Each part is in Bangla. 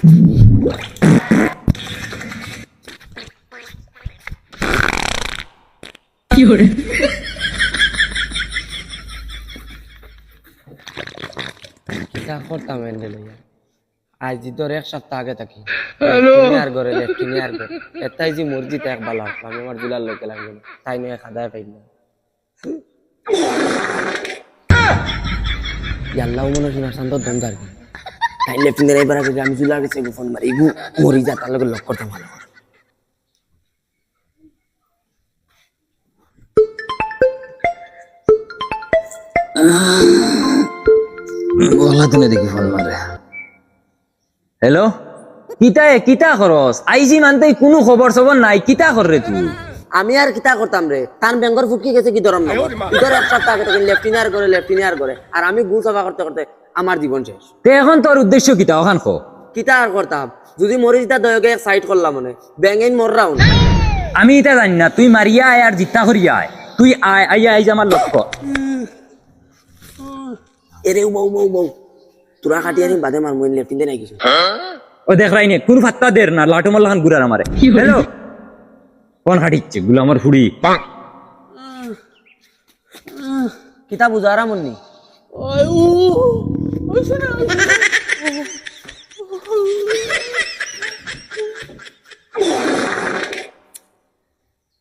কি করে কিতা করতাম এন্ডে লইয়া আজ তোর এক সপ্তাহ আগে থাকি লেফটিনিয়ার ঘরে লেফটিনিয়ার ঘরে এটাই যে মসজিদ এক বালা আমি আমার জুলার লোকে লাগবে না তাই নিয়ে খাদায় পাই না ইয়াল্লাহ মনে শোনা শান্ত দমদার কি তাই লেফটিনিয়ার এবার আগে আমি জুলার কাছে ফোন মারি ইগু মরি যা তার লোকে লক করতাম ভালো করে গলা দিনে দেখি ফোন মারে হ্যালো কিতা খরচ আইজি মানতে কোনো খবর সবর নাই কিতা কর রে তুই আমি আর কিতা করতাম রে তান ব্যাঙ্গর ফুটকি গেছে কি ধরম না ইধর এক সপ্তাহ আগে থেকে লেফটিনিয়ার করে আর আমি গু সফা করতে করতে আমার জীবন শেষ তে এখন তোর উদ্দেশ্য কিতা ওখান খো কিতা আর করতাম যদি মরি যেতা দয়কে এক সাইড করলাম মনে ব্যাঙ্গেন মররাও না আমি এটা জানি না তুই মারিয়া আয় আর জিতা করিয়া আয় তুই আয় আইয়া আইজ আমার লক্ষ্য এরে বউ তোরা খাটি আনি বাদে মার মই লেফটিনে নাই কিছু ও দেখ রাইনে কোন ফাত্তা দের না লাটু মাল্লাহান গুরার আমারে হ্যালো কোন খাটিচ্ছে গুলা আমার ফুড়ি কিতা বুঝারা মন্নি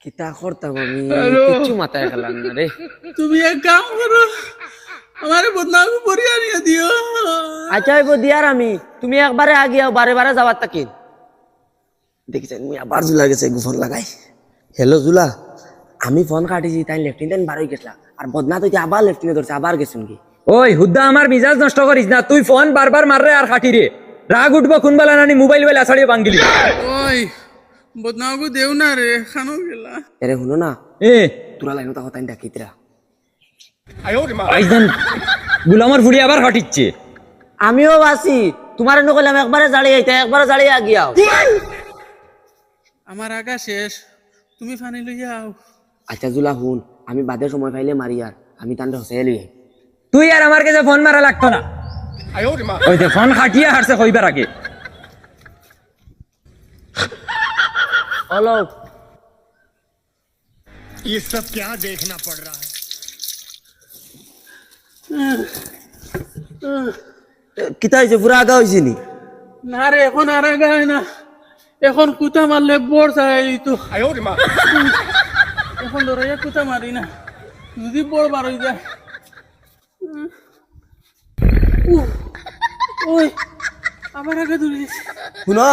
কিতা করতাম আমি কিছু মাথায় খেলাম না রে তুমি এক কাম করো আমারে বদনাম করিয়া নিয়ে দিও আচ্ছা হইব দিয়ার আমি তুমি একবারে আগিয়াও বারে বারে যাবার তাকিন দেখছেন মুই আবার জুলা গেছে ফোন লাগাই হ্যালো জুলা আমি ফোন কাটিছি তাই লেফটিনেন্ট বারোই গেছিলাম আর বদনা তো আবার লেফটিনে ধরছে আবার গেছুন কি ওই হুদ্দা আমার মিজাজ নষ্ট করিস না তুই ফোন বারবার মাররে আর খাটি রে রাগ উঠবো কোনবেলা নানি মোবাইল বেলা ছাড়িয়ে বাঙ্গিলি ওই বদনামকে দেও না রে খানো গেলা এরে শুনো না এ তোরা লাইনো তাও তাই ডাকিতরা আইজন গুলা আমার ফুড়ি আবার খাটিচ্ছে আমিও বাসি তোমার এনে কইলাম একবারে জ্বালিয়ে আইতে একবারে জ্বালিয়ে আগিয়াও আমার আগা শেষ তুমি ফানি লইয়া আও আচ্ছা জুলা শুন আমি বাদে সময় পাইলে মারি আর আমি তান্ডে হসাই লই তুই আর আমার কাছে ফোন মারা লাগতো না ওই যে ফোন খাটিয়ে হারছে কইবার আগে হ্যালো ये सब क्या देखना पड़ रहा है কিতা হয়েছে পুরা আগা হয়েছে নি না রে এখন আর আগা হয় না এখন কুতা মারলে বড় চাই তো এখন ধরাইয়া কুতা মারি না যদি বড় বার হয়ে যায় ওই আবার আগে ধরে শুনো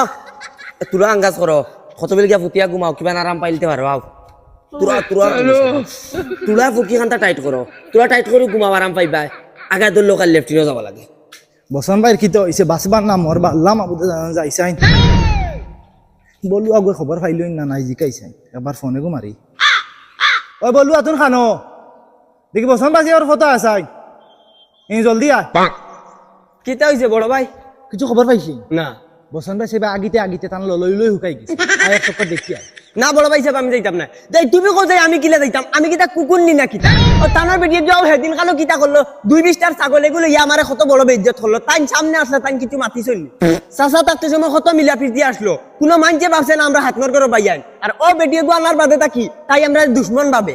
তোরা আঙ্গাজ করো কত বেল গিয়া ফুটিয়া ঘুমাও কিবা আরাম পাইলতে পারো আও তোরা ফুকি খানটা টাইট করো তোরা টাইট করে ঘুমাও আরাম পাইবা আগা তোর লোকাল লেফটিনে যাব লাগে বসন ভাইয়ের কি তো ইসে বাসবার না মরবা আল্লাহ মাবুদে যাইছাই বলু আগে খবর পাইলই না নাই জিকাইছাই এবার ফোনে গো মারি ওই বলু আতুন খানো দেখি বসন বাসি আর ফটো আসাই এই জলদি আয় কিতা হয়েছে বড় ভাই কিছু খবর পাইছি না বসন ভাই সেবা আগিতে টান লই লই হুকাই গেছে আর এক চক্কর দেখি আয় না বড় ভাই সাহেব আমি যাইতাম না তাই তুমি কোথায় আমি কিলা যাইতাম আমি কিতা কুকুর নি না কিতা ও তানার বেটিয়ে যাও সেদিন কালো কিতা করলো 2-20টার ছাগল এগুলো ইয়া আমারে কত বড় বেইজ্জত করলো তাই সামনে আসলে তাই কিছু মাতি চললি চাচা থাকতে সময় কত মিলাপিস দিয়ে আসলো কোনো মানছে ভাবছে না আমরা হাত নর করে বাইয়ান আর ও বেটিয়ে গো আনার বাদে থাকি তাই আমরা দুশ্মন ভাবে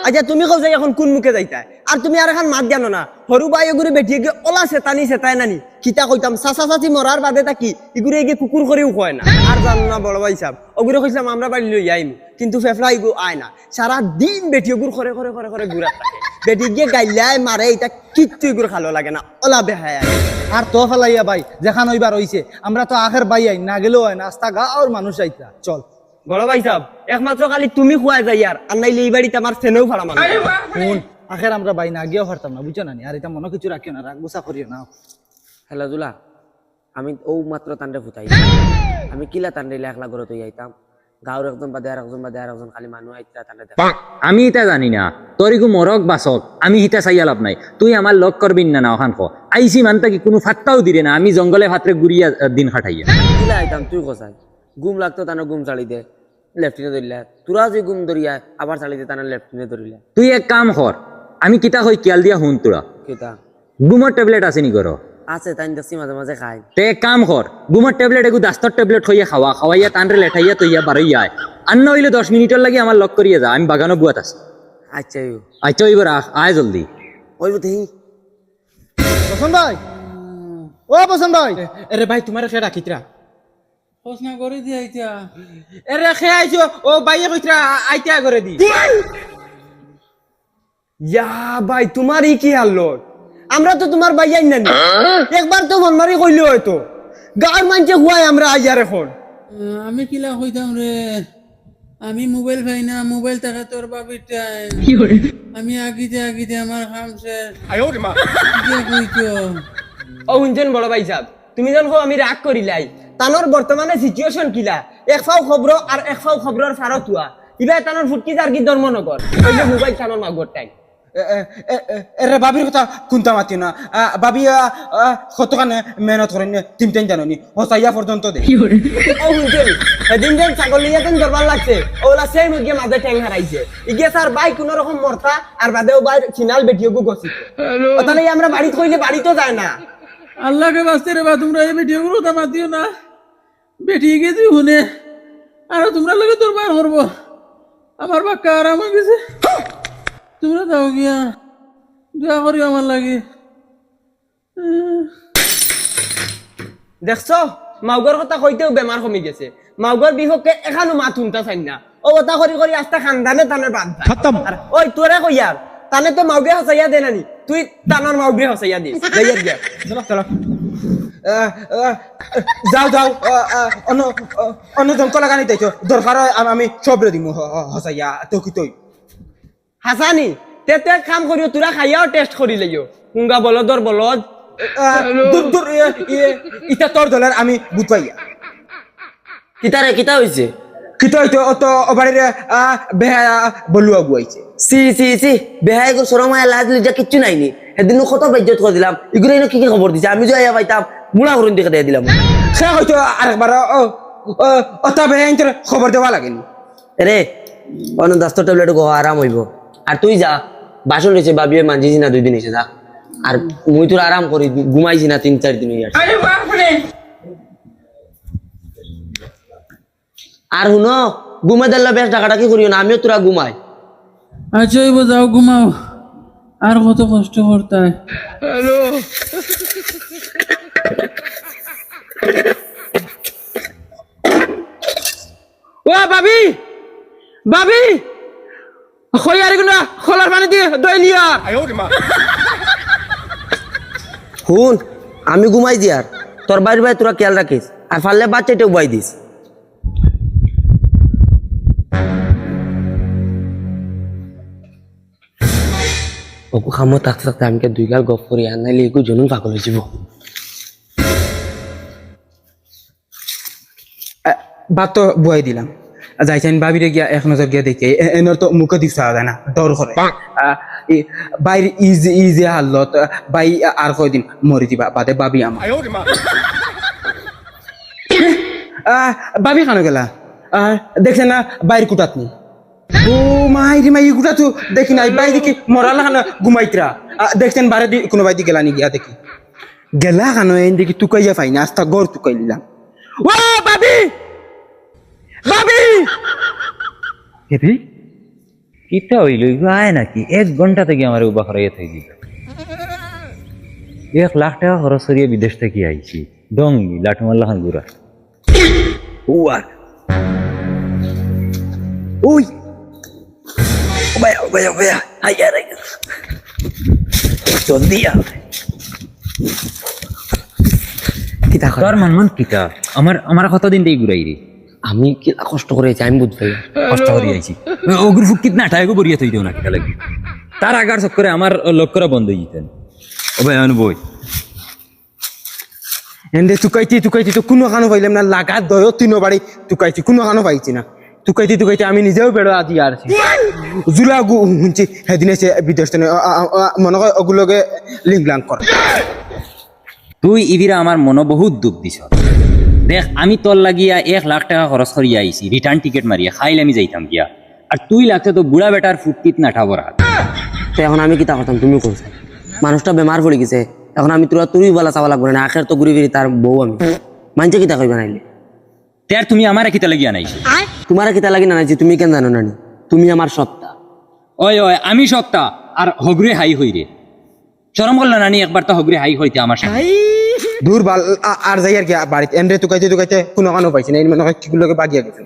আচ্ছা তুমি কোথায় এখন কোন মুখে যাইতা আর তুমি আর এখন মাত জানো না সরু ভাই এগুলো বেটিয়ে গিয়ে ওলা সেতাই নানি কিতা কইতাম চাচা চাচি মরার বাদে থাকি এগুলো এগিয়ে কুকুর করেও কয় না আর জানো না বড় ভাই সাহেব ওগুলো কইছিলাম আমরা বাড়ি লই আইম কিন্তু ফেফলা ইগু আয় না সারা দিন বেটি ওগুর করে ঘুরা থাকে বেটি গিয়ে গাইলাই মারে এটা কিচ্ছু এগুলো ভালো লাগে না ওলা বেহায় আর তো ফেলাইয়া ভাই যেখান হইবার হইছে আমরা তো আখের বাই আই না গেলেও হয় না আস্তা গা আর মানুষ আইতা চল বড় ভাই সাহেব একমাত্র খালি তুমি খুয়া যাই আর নাইলে এই বাড়িতে আমার ফেনেও ভাড়া মানে শুন আখের আমরা বাই না গিয়েও পারতাম না বুঝছো না আর এটা মনে কিছু রাখিও না রাগ গুছা করিও না হ্যালো জুলা আমি ও মাত্র তান্ডে ফুটাই আমি কিলা তান্ডে একলা ঘরে তুই আইতাম গাঁর একজন বাদে আর একজন খালি মানুষ আইতা তান্ডে আমি এটা জানি না তোর ইগু মরক বাসক আমি হিতা চাইয়া লাভ নাই তুই আমার লক করবি না ওখান খো আইসি মানতা কি কোনো ফাত্তাও দিরে না আমি জঙ্গলে ভাতরে গুড়িয়া দিন খাটাইয়া কিলা আইতাম তুই কোথায় ঘুম লাগতো তানো ঘুম চালি দে লেফটিনে ধরিলা তোরা যে ঘুম ধরিয়া আবার চালি দে তানো লেফটিনে ধরিলা তুই এক কাম কর আমি কিতা কই কিয়াল দিয়া হুন তোরা কিতা ঘুমর ট্যাবলেট আছে নি করো আছে তাই দেখছি মাঝে মাঝে খাই তে এক কাম কর ঘুমের ট্যাবলেট এগু দাস্তর ট্যাবলেট হইয়া খাওয়াইয়া তানরে লেঠাইয়া তৈয়া বারইয়া আয় আর নইলে 10 মিনিটের লাগি আমার লক করিয়া যা আমি বাগানো বুয়াত আছি আচ্ছা আচ্ছা ওইবার আয় জলদি ওই বুঝি বসন্ত ভাই ও বসন্ত ভাই এরে ভাই তোমার সে রাখিতরা প্রশ্ন করে দি আইতা এরে খে আইছো ও বাইয়ে কইতরা আইতা করে দি ইয়া ভাই তোমার ই কি হাল্লো আমরা তো তোমার বাইয়াই নানি একবার তো মন মারি কইলো হয়তো গাঁর মানুষে হুয়াই আমরা আইয়ার এখন আমি কিলা কইতাম রে আমি মোবাইল পাই না মোবাইল টাকা তোর বাবির টাইম আমি আগিতে আমার কাম শেষ কি কইতো ও শুনছেন বড় ভাই সাহেব তুমি যখন আমি রাগ করিলাই তানোর বর্তমানে সিচুয়েশন কিলা এক ফাও খবর আর এক ফাও খবরের ফারত হুয়া ইবা তানোর ফুটকি যার কি ধর্মনগর ওই যে মোবাইল তানোর মাগর টাইম এরে বাবির কথা কোনটা মাতি না বাবি কতখানে মেহনত করেন তিনটাই জানি হসাইয়া পর্যন্ত দে ও শুনছেন সেদিন যেন ছাগল লিয়া তেন দরবার লাগছে ওলা সেই মুরগি মাঝে ট্যাং হারাইছে ইগে স্যার বাই কোন রকম মরতা আর বাদেও বাই ফিনাল বেটিও গো গছি তাহলে আমরা বাড়িতে কইলে বাড়িতেও যায় না আল্লাহকে বাঁচতে রে বা তোমরা এই ভিডিওগুলো তো মাতিও না বেটি গেছি শুনে আর তোমরা লোকে তোর বার করবো আমার বাক্কা আরাম হয়ে গেছে তোমরা দাও গিয়া দোয়া করি আমার লাগে দেখছো মাউগর কথা কইতেও বেমার কমি গেছে মাউগর বিপক্ষে এখানো মাত শুনতা চাই না ও কথা করি করি আস্তা খানদানে তানের বাদ খতম ওই তোরে কইয়ার তানে তো মাউগে হসাইয়া দে নানি তুই তানোর মাউগে হসাইয়া দিস যাইয়ার গিয়া চলো চলো যাও যাও অন্য জমক লাগানি তাইছো দরকার হয় আমি সব রে দিমু হসাইয়া তো কি তুই হাসানি তেতে কাম করিও তোরা খাইয়াও টেস্ট করি লইও কুঙ্গা বলদর বলদ দূর দূর ইটা তোর দলের আমি বুঝ পাইয়া কিতারে কিতা হইছে কিতো হইতো তো বাড়ির বেহা বলু আগুয়াইছে সি বেহাই গো শরমায় লাজ লিজা কিচ্ছু নাইনি সেদিন কত বেজ্জত করে দিলাম এগুলো কি কি খবর দিছে আমি যে আইয়া পাইতাম মুড়া করুন দেখে দিয়ে দিলাম সে হয়তো আরেকবার অত বেহা খবর দেওয়া লাগেনি রে অন্য দাস্ত ট্যাবলেট গো আরাম হইব আর তুই যা বাসন রয়েছে বাবিয়ে মানজিছি না 2 দিন এসে যা আর মুই তোর আরাম করি ঘুমাইছি না 3-4 দিন হইয়া আর হুনো ঘুমে দিলে বেশ টাকাটা কি করিও না আমিও তোরা ঘুমাই আচ্ছা এবার যাও ঘুমাও আর কত কষ্ট করতে হ্যালো ও বাবি বাবি কই আর গুনা খোলার পানি দিয়ে দই লিয়া হুন আমি ঘুমাই দি আর তোর বাইরে ভাই তোরা খেয়াল রাখিস আর ফাললে বাচ্চাটা উবাই দিস ওকে খামো থাকতে থাকতে আমি 2 গাল গপ করি আর নাইলে এগু জনুন পাগল হয়ে যাব ভাত তো বুয়াই দিলাম যাইছেন বাবিরে গিয়া এক নজর গিয়া দেখে এনর তো মুখে দিতে যায় না ডর করে বাইরে ইজি হালত বাই আর কয়দিন মরি দিবা বাদে বাবি আমার বাবি কেন গেলা দেখছেন না বাইরে কুটাত নি ও মাইরি মাই গুটা তো দেখি নাই বাইরে কি মরালা কেন ঘুমাইতরা দেখছেন বারে দি কোনো বাইদি গেলা নি গিয়া দেখি গেলা কেন এন দেখি তুকাইয়া পাই না আস্তা গড় তুকাই দিলাম ও বাবি বাবি হেবি কিতা হইল আয় নাকি 1 ঘন্টা থেকে আমার উবা করাইয়া থাকি দিল 1 লাখ টাকা খরচ করিয়া বিদেশ থেকে আইছি ডঙ্গি লাঠমাল্লা খান গুড়া উয়া ওই ওবায়া আইয়া রে জলদি আ কিতা তোর মন কিতা আমার কতদিন দেই ঘুরাই রে আমি কি কষ্ট করে যাই আমি বুঝতে কষ্ট করি আইছি ওগুর ফুট কিতনা টাইগো বরিয়া থই দেও না কিতা লাগি তার আগার চক্করে আমার লক করা বন্ধ হই যেতেন ও ভাই আনু বই এন্ডে তুকাইতি তো কোনো কানো পাইলাম না লাগা দয় 3 বাড়ি তুকাইতি কোনো কানো পাইছি না তুকাইতি আমি নিজেও বেড়ো আদি আর জুলা গু হুঁচি সেদিন এসে বিদেশ মনে হয় ওগুলোকে লিঙ্ক লাঙ্ক কর তুই ইবিরা আমার মনে বহুত দুঃখ দিছ দেখ আমি তোর লাগিয়া 1 লাখ টাকা খরচ করিয়া আইছি রিটার্ন টিকিট মারিয়া খাইলে আমি যাইতাম গিয়া আর তুই লাগছে তো বুড়া বেটার ফুটকিত না ঠাবরা তো এখন আমি কিতা করতাম তুমি করছো মানুষটা বেমার পড়ে গেছে এখন আমি তুই বলা চাওয়া লাগবে না, আখের তো ঘুরে ফিরি তার বউ আমি, মানছে কিতা কইবা নাইলে? তার তুমি আমার কিতা লাগি আনাইছো? তোমার কিতা লাগি না নাইছি, তুমি কেন জানো নানি? তুমি আমার সত্তা। ওই আমি সপ্তা আর হগরে হাই হই রে, শরম করল নানি একবার তো হগরে হাই হইতে আমার সাথে। দূর বাল আর যাই আর কি বাড়িতে এমরে তুকাইতে কোনো কানো পাইছি না, এই মনে হয় কিগুলোকে বাগিয়া গেছে।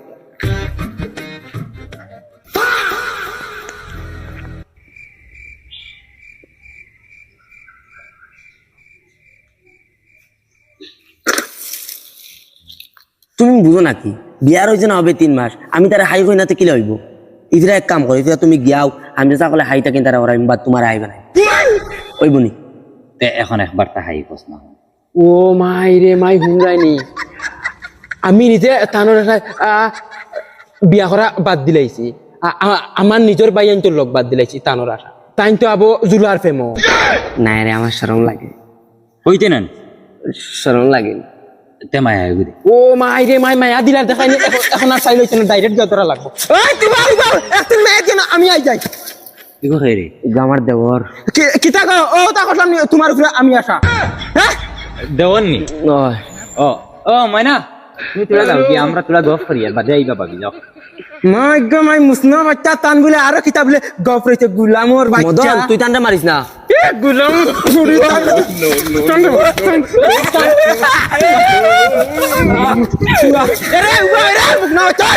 তুমি বুঝো নাকি বিয়ার হয়েছে না হবে 3 মাস, আমি তারা হাই হই না তো কি হইব? ইফরা এক কাম করো, ইফরা তুমি গিয়াও, আমি যা করলে হাইটা কিন্তু তারা ওরা বা তোমার আইবে না ওই বনি। তে এখন একবার তা হাই কস না। ও মাই রে মাই হুমরাইনি, আমি নিজে তানোর বিয়া করা বাদ দিলাইছি, আমার নিজের বাইয়ান্তর লোক বাদ দিলাইছি তানোর আশা, তাই তো আবো জুলার ফেমো। না রে আমার শরম লাগে, হইতে নেন শরম লাগে। তে মায়া হইব দে। ও মাই রে মাই মায়া দিলার দেখাইনি, এখন আর চাই লইছে না, ডাইরেক্ট যতটা লাগবো। একদিন মেয়ে কেন আমি আই যাই কি কই রে? আমার দেবর কিতা কর ও তা করলাম তোমার উপরে আমি আশা। হ্যাঁ দেওয়ান নি? ওই, ও ও মাইনা তুমি তোরা যাও কি, আমরা তোরা গফ করি আর বাদে আইবা পাবি যাও। মাই গো মাই মুসনা বাচ্চা তান বলে আরো কিতাব বলে গপ রইছে গুলামর বাচ্চা। মদন তুই টান্ডা মারিস না। গুলাম ছুরি এরে উবা এরে মুসনা বাচ্চা